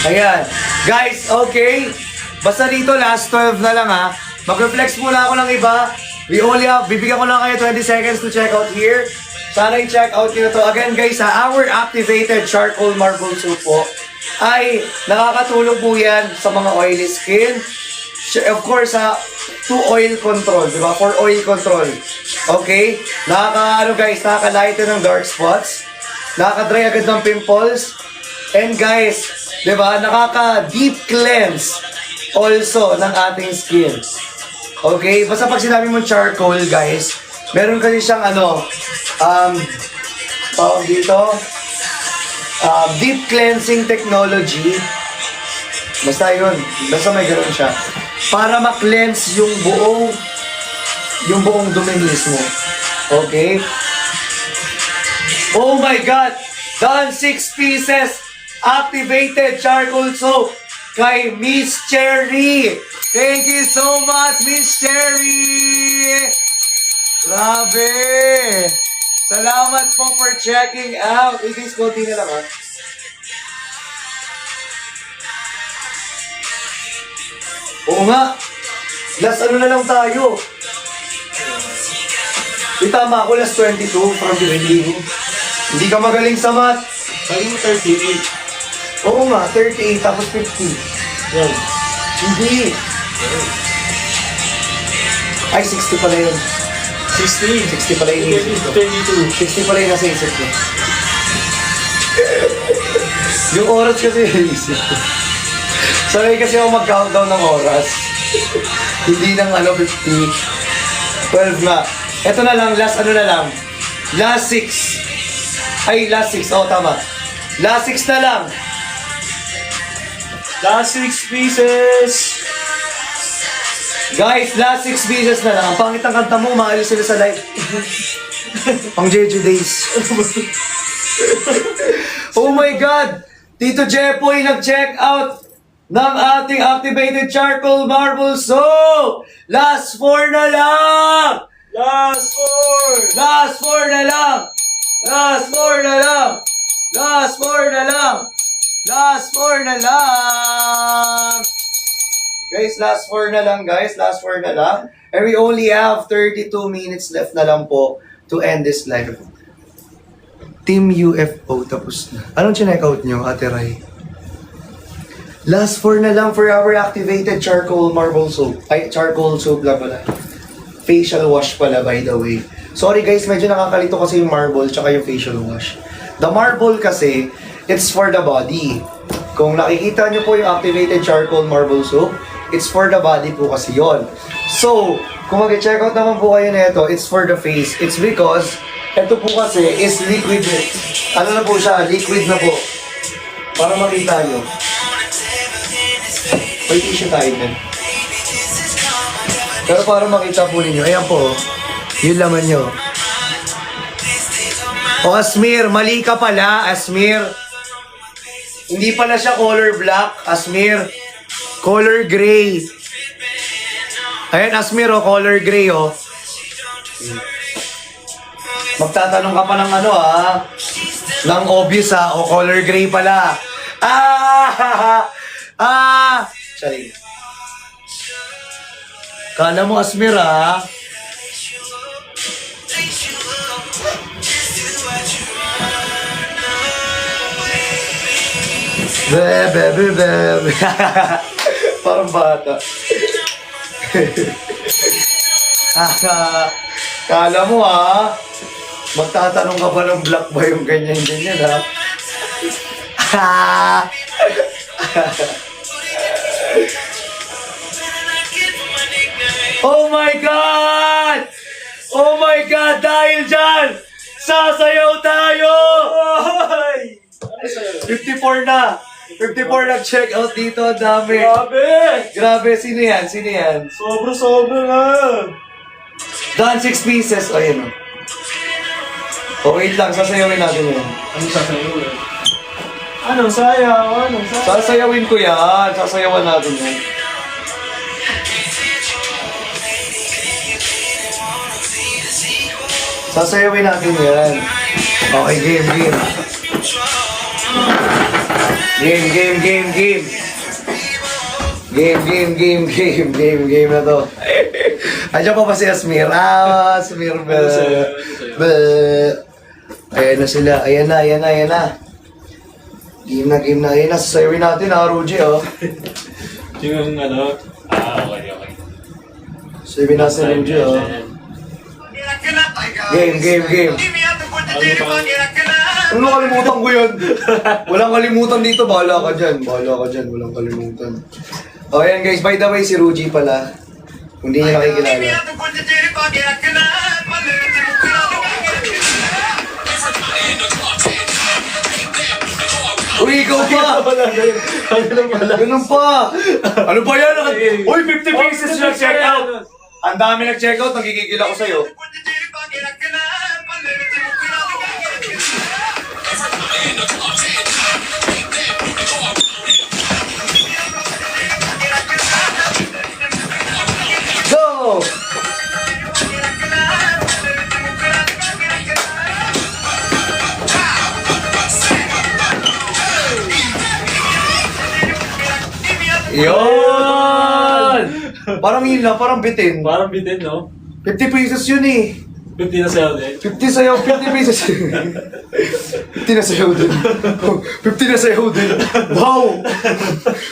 Ayan. Guys, okay. Basta dito, last 12 na lang ha. Mag-reflex muna ako ng iba. We only have, bibigyan ko lang kayo 20 seconds to check out here. Sana i-check out nyo to. Again guys, our activated charcoal marble soup po ay nakakatulong po yan sa mga oily skin. Of course, to oil control, di ba? For oil control. Okay? Nakaka-lighten ng dark spots. Nakaka-dry agad ng pimples. And guys, di ba? Nakaka-deep cleanse also ng ating skin. Okay? Basta pag sinabi mo charcoal, guys, meron kasi siyang tawag dito, deep cleansing technology. Basta yun. Basta may ganoon siya. Para ma-cleanse yung buong dumi mismo. Okay? Oh my God! Done 6 pieces activated charcoal soap kay Miss Cherry. Thank you so much, Miss Cherry! Grabe! Salamat po for checking out. Guys, konti na lang ha. Oo nga. Last ano na lang tayo. Tama ako, last 22 from the beginning. Hindi ka magaling sa math. Sabi mo 38. Oo nga, 38 tapos 50. Yan. Hindi. Ay, 60 pala yun. 60. 60 pala yung isip ko. 32. 60 pala yung nasa isip ko. Yung oras kasi yung isip ko. Sanay kasi ako mag-countdown ng oras. Hindi ng 50. 12 na. Ito na lang, last na lang. Last 6. Ay, last 6. Oh, tama. Last 6 na lang. Last 6 pieces. Guys, last 6 pieces na lang. Ang pangit ng kanta mo, maalis sila sa live. Pang JJ Days. Oh my God! Tito Jepoy nag-check out ng ating activated charcoal marble soap! Last 4 na lang! Last 4. Last 4 na lang! Last 4 na lang! Last 4 na lang! Last 4 na lang! Guys, last 4 na lang guys. Last 4 na lang. And we only have 32 minutes left na lang po to end this live. Team UFO tapos na. Anong chinek out nyo, Ate Rai? Last 4 na lang for our activated charcoal marble soap. Ay, charcoal soap lang pala. Facial wash pala, by the way. Sorry guys, medyo nakakalito kasi yung marble tsaka yung facial wash. The marble kasi, it's for the body. Kung nakikita nyo po yung activated charcoal marble soap, it's for the body po kasi yon. So, kung mag-check out naman po kayo nito, it's for the face. It's because, ito po kasi is liquid. Ano na po siya? Liquid na po. Para makita nyo. May tissue tayo din. Pero para makita po ninyo, ayan po, yun laman nyo. O Asmir, mali ka pala, Asmir. Hindi pala siya color black, Asmir. Color gray. Ayan, Asmir, oh, color gray, oh. Magtatanong ka pa ng ng obvious, o color gray pala. Sorry. Kala mo, Asmir, Bebe. Parang bata. Kala mo magtatanong ka pa ng black ba yung ganyan Oh my God! Oh my God! Dahil dyan, sasayaw tayo! 54 na! 54 nag-check out dito, ang dami. Grabe, sino yan? Sobra nga. Done 6 pieces. O, yun o. O, wait lang, sasayawin natin yun. Ano sasayawin? Anong sayaw? Sasayawin ko yan. Sasayawan natin yan. Sasayawin natin yan. Okay, game. Game na to. Andiyan pa si Asmir. Asmir ba? Ayan na sila. Ayan na. Game na. Ayan na. Sasayawin natin Ruji, Yung ano, okay. Sasayawin natin Ruji, Game. Ano kalimutan ko yun? Walang kalimutan dito. Bahala ka dyan. Walang kalimutan. Ayan guys. By the way, si Ruji pala. Kung di niya nakikilala. Uy, ikaw pa! Ganun pa! Ano ba yan? Uy, 50 pieces nag-check out! Ang dami nag-check out, nagigigil ako sa'yo. Go! Yun! Parang yun lang, parang bitin. Parang bitin, no? 50 pesos yun eh. 50 na sa'yo din. 50 sa'yo, 50 pesos. 50 na sa'yo din. 50 na sa'yo din. Wow!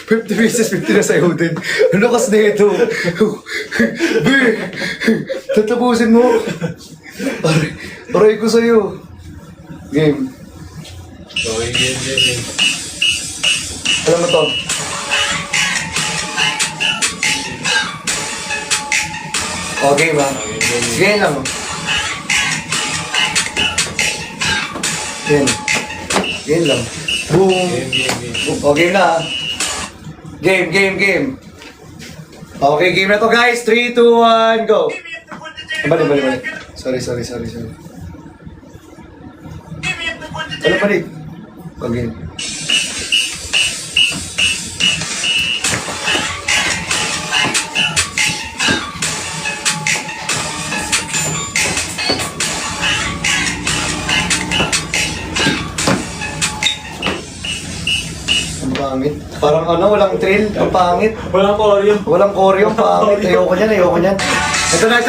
50 pesos, 50 na sa'yo din. Ano kas na ito? Be! Tatapusin mo. Aray ko sa'yo. Game. Okay, game. Alam mo to? Okay ba? Sige lang. Game lang. Boom. Okay na. Game. Okay, game na to guys. 3, 2, 1, go. Balik. Sorry. Ano balik? Okay. Ang pangit. Parang walang thrill. Ang pangit. Walang choreo. Walang choreo, ang pangit. Ayoko niyan. Ito na.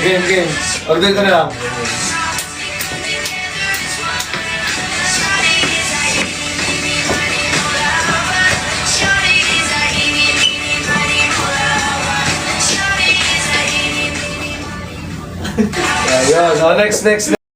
Game. Dito na lang. Ayun. Next.